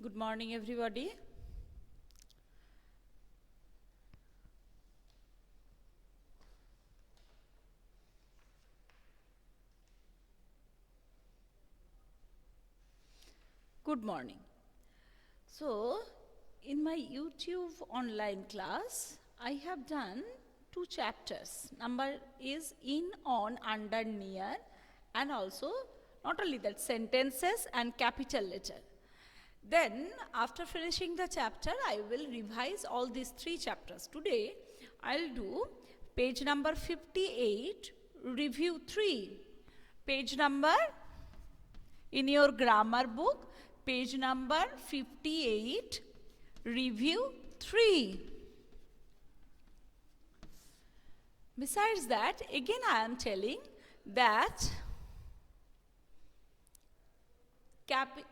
Good morning, everybody. Good morning. So, in my YouTube online class, I have done 2 chapters. Number is in, on, under, near, and also not only that, sentences and capital letter. Then, after finishing the chapter, I will revise all these 3 chapters. Today, I'll do page number 58, review 3. Page number in your grammar book, page number 58, review 3. Besides that, again I am telling that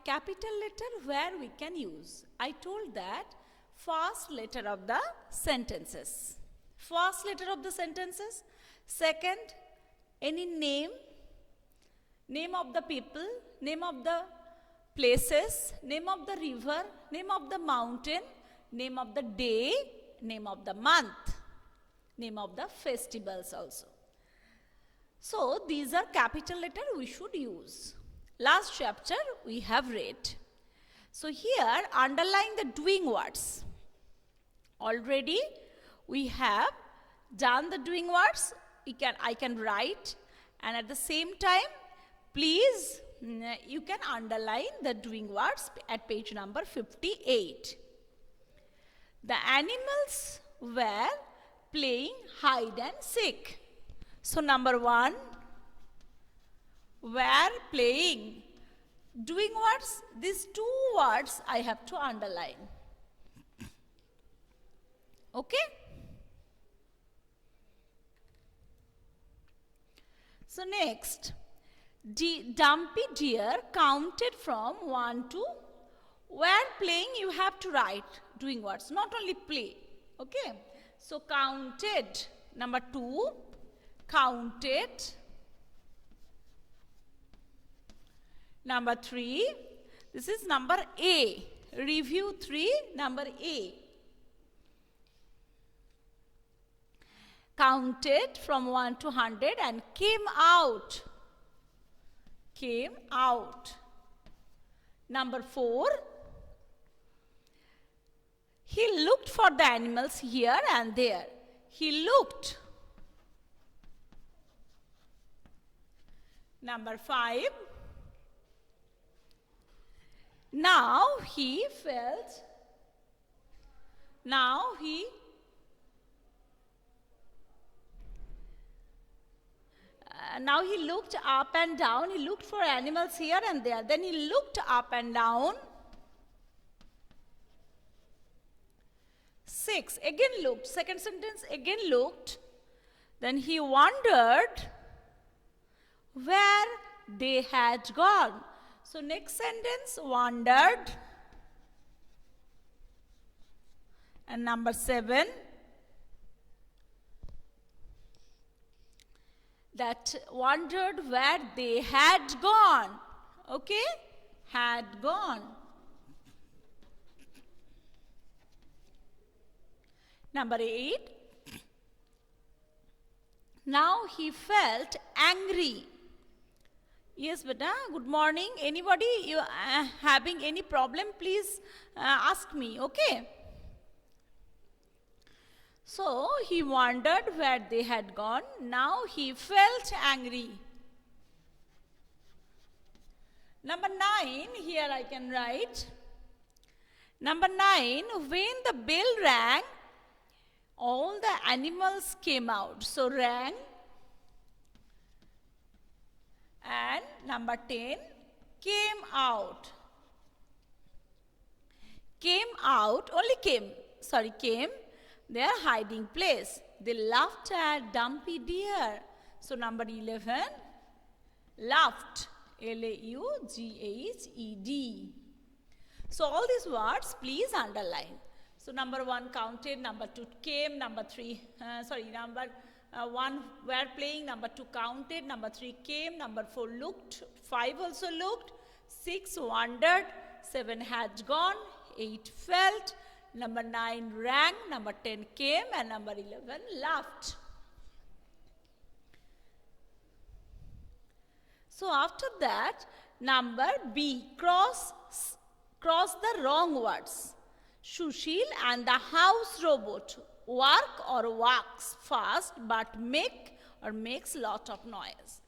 capital letter where we can use. I told that first letter of the sentences. First letter of the sentences. Second, any name of the people, name of the places, name of the river, name of the mountain, name of the day, name of the month, name of the festivals also. So, these are capital letter we should use. Last chapter we have read. So, here underline the doing words. Already we have done the doing words. I can write, and at the same time, please you can underline the doing words at page number 58. The animals were playing hide and seek. So, number 1, were playing. Doing words, these 2 words I have to underline. Okay? So, next, Dumpy Deer counted from 1 to, where playing you have to write doing words, not only play. Okay? So, counted, number 2, counted. Number 3, this is number A. Review 3, number A. Counted from 1 to 100 and came out. Came out. Number 4, he looked for the animals here and there. He looked. Number 5, now he felt, now he looked up and down. He looked for animals here and there. Then he looked up and down. 6, again looked. Second sentence, again looked. Then he wondered where they had gone. So, next sentence, wondered. And number 7, that wondered where they had gone. Okay? Had gone. Number 8, now he felt angry. Yes, beta, good morning. Anybody you having any problem, please ask me, okay? So, he wondered where they had gone. Now he felt angry. Number 9, here I can write. Number 9, when the bell rang, all the animals came out. So, rang. And number 10, came out. Came out, only came, their hiding place. They laughed at Dumpy Deer. So, number 11, laughed, L-A-U-G-H-E-D. So, all these words please underline. So, number 1 counted, number 2 came, number 1 were playing, number 2 counted, number 3 came, number 4 looked, 5 also looked, 6 wondered, 7 had gone, 8 felt, number 9 rang, number 10 came, and number 11 laughed. So after that, number B, cross the wrong words. Sushil and the house robot work or works fast but makes lot of noise.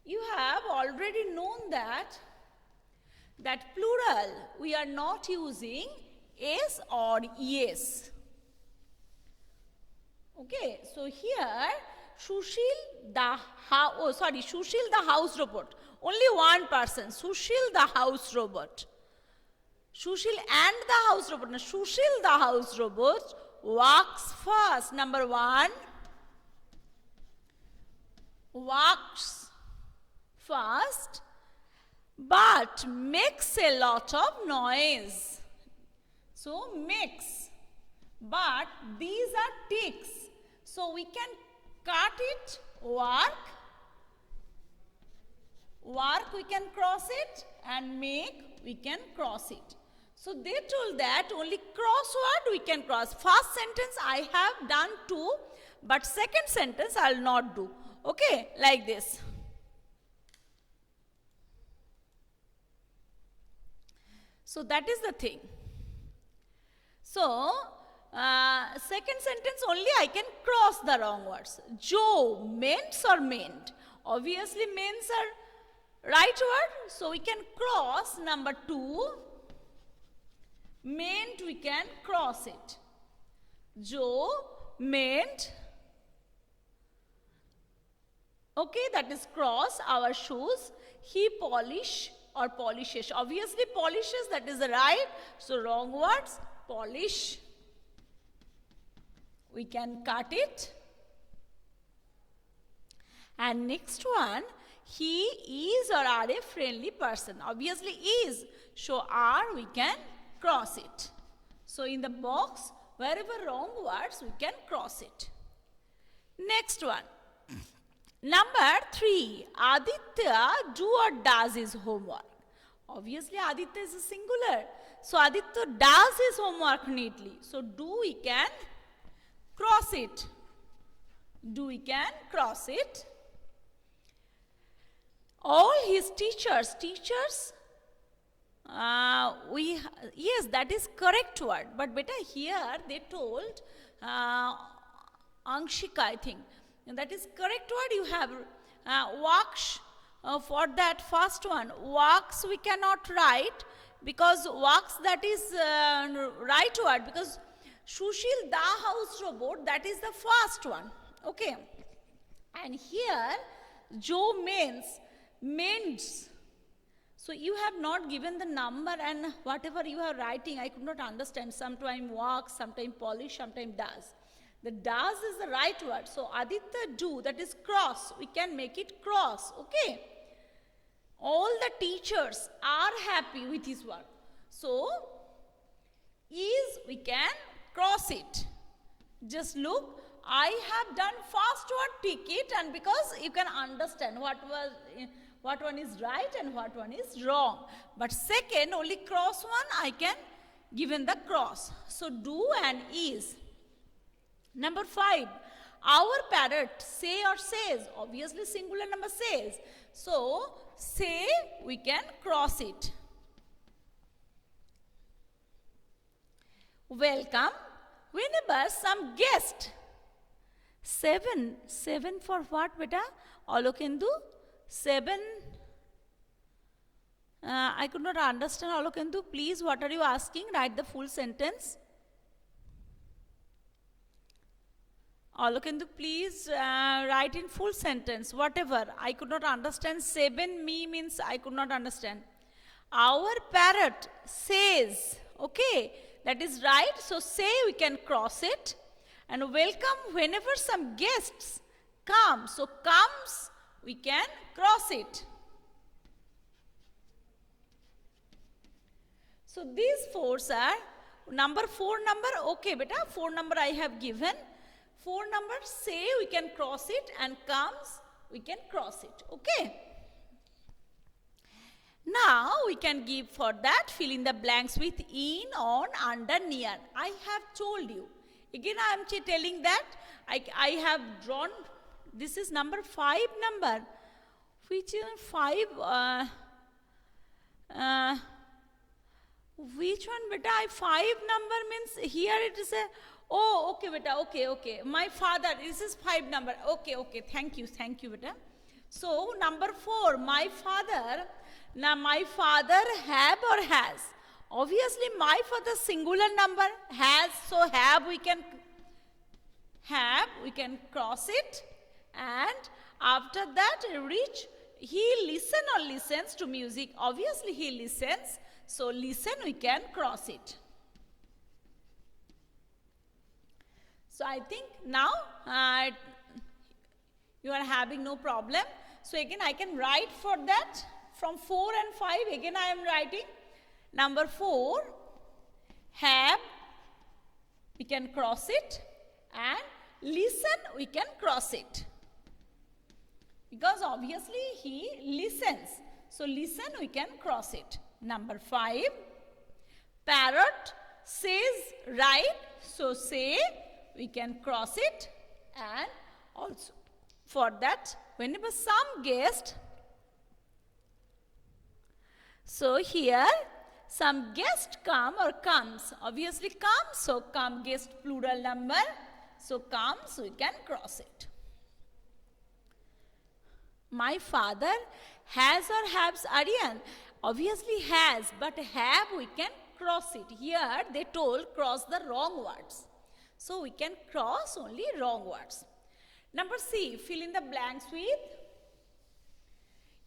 You have already known that plural we are not using s or es. Okay, so here Sushil the house robot. Only one person, Sushil the house robot. Sushil and the house robot. Now, Sushil the house robot walks fast. Number 1, walks fast but makes a lot of noise. So, makes. But these are ticks. So, we can cut it, work, we can cross it, and make, we can cross it. So they told that only crossword we can cross. First sentence I have done 2, but second sentence I will not do. Okay, like this. So that is the thing. So, second sentence only I can cross the wrong words. Joe, meant or meant? Obviously means are right word. So we can cross number 2. Meant we can cross it. Joe meant. Okay, that is cross our shoes. He polish or polishes. Obviously polishes, that is the right. So wrong words, polish. We can cut it. And next one, he is or are a friendly person. Obviously is. So are we can cross it. So in the box, wherever wrong words, we can cross it. Next one. Number 3, Aditya do or does his homework. Obviously Aditya is a singular. So Aditya does his homework neatly. So do we can cross it. Do we can cross it. All his teachers, yes, that is correct word. But beta here they told Angshika, I think. And that is correct word. You have works for that first one. Works we cannot write because works that is right word, because Sushil the house robot, that is the first one. Okay. And here Joe mends. So you have not given the number, and whatever you are writing, I could not understand. Sometimes works, sometimes polish, sometimes does. The does is the right word. So Aditya do, that is cross. We can make it cross. Okay. All the teachers are happy with his work. So is we can cross it. Just look, I have done first word ticket, and because you can understand what one is right and what one is wrong. But second, only cross one I can given the cross. So do and is. Number 5, our parrot say or says. Obviously singular number says. So say we can cross it. Welcome. Whenever some guest. 7 for what beta? Alokendu? 7. I could not understand Alokendu. Please, what are you asking? Write the full sentence. Alokendu, please write in full sentence. Whatever. I could not understand. 7 means I could not understand. Our parrot says. Okay. That is right. So say we can cross it. And welcome whenever some guests come. So comes we can cross it. So these 4s are number 4 number. Okay beta, 4 number I have given. 4 number say we can cross it, and comes we can cross it. Okay. Now we can give for that, fill in the blanks with in, on, under, near. I have told you. Again I am telling that I have drawn, this is number 5 number. Which is 5? Which one beta? 5 number means here it is a, oh okay beta, okay. My father, this is 5 number. Okay, thank you beta. So number 4, my father. Now my father have or has? Obviously my father singular number, has, so have we can cross it, and after that reach, he listen or listens to music. Obviously he listens, so listen we can cross it. So I think now you are having no problem. So again I can write for that from 4 and 5. Again I am writing number 4, have, we can cross it, and listen we can cross it, because obviously he listens, so listen we can cross it. Number 5, parrot says right, so say we can cross it, and also for that whenever some guest, so here some guest come or comes, obviously comes, so come guest plural number, so comes we can cross it. My father has or haves, Aryan, obviously has, but have we can cross it. Here they told cross the wrong words, so we can cross only wrong words. Number C, fill in the blanks with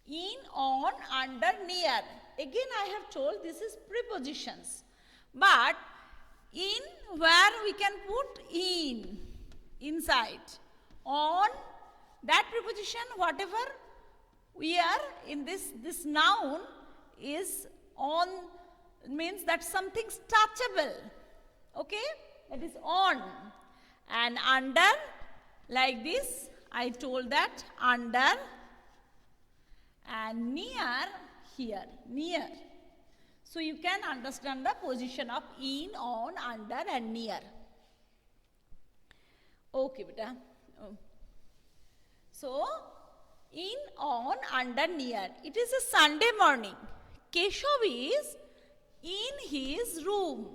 in, on, under, near. Again I have told this is prepositions, but in, where we can put in, inside. On, that preposition, whatever we are in this noun is on, means that something's touchable, okay, that is on. And under, like this, I told that under, and near, here, near. So you can understand the position of in, on, under and near. Okay beta. So in, on, under, near. It is a Sunday morning. Keshav is in his room.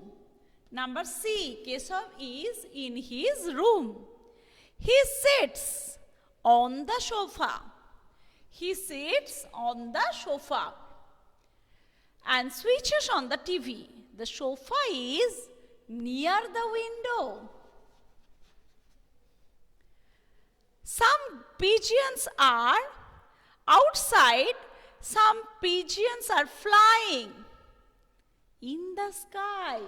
Number C, Keshav is in his room. He sits on the sofa. He sits on the sofa and switches on the TV. The sofa is near the window. Some pigeons are outside, some pigeons are flying in the sky.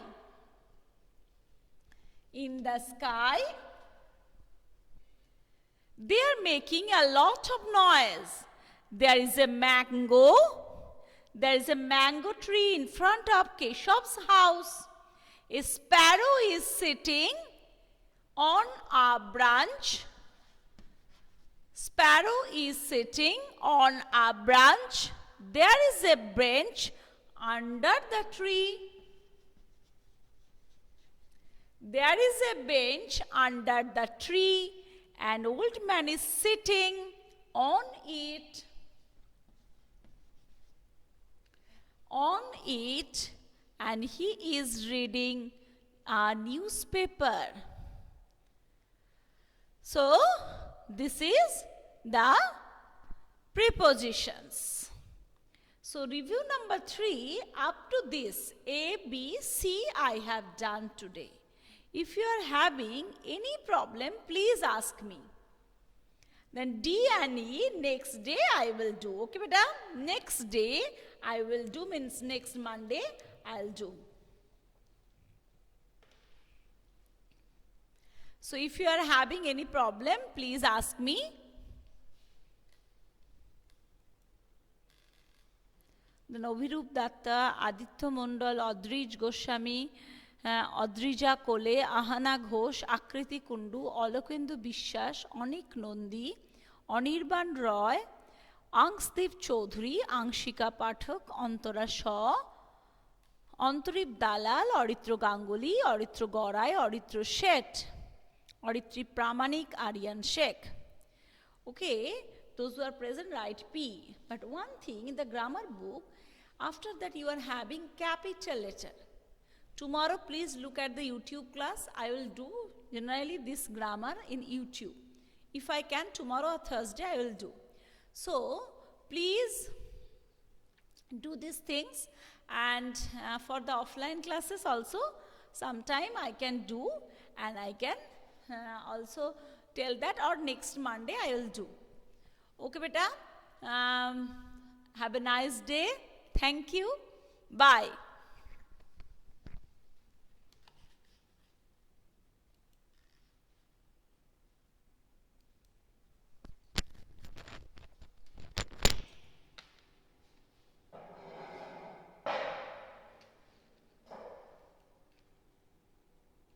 In the sky, they are making a lot of noise. There is a mango. There is a mango tree in front of Keshav's house. A sparrow is sitting on a branch. Sparrow is sitting on a branch. There is a bench under the tree. There is a bench under the tree. An old man is sitting on it. And he is reading a newspaper. So this is the prepositions. So review number 3, up to this A, B, C I have done today. If you are having any problem, please ask me. Then D and E, next day I will do. Okay, beta? Next day I will do, means next Monday I'll do. So if you are having any problem, please ask me. Then Abhirup Datta, Aditya Mondal, Adrij Goswami, Adrija Kole, Ahana Ghosh, Akriti Kundu, Olokendu Bishwas, Onik Nondi, Anirban Roy, আংশদীপ Chowdhury, Anshika পাঠক, অন্তরা শ, অন্তরীপ দালাল, অরিত্র গাঙ্গুলি, অরিত্র গড়াই, অরিত্র শেঠ, অরিত্রী প্রামাণিক, Aryan Sheikh. Okay, those who are present write P. But one thing in the grammar book, after that you are having capital letter. Tomorrow please look at the YouTube class. I will do generally this grammar in YouTube. If I can, tomorrow or Thursday I will do. So please do these things, and for the offline classes also sometime I can do, and I can also tell that, or next Monday I will do. Okay beta, have a nice day. Thank you. Bye.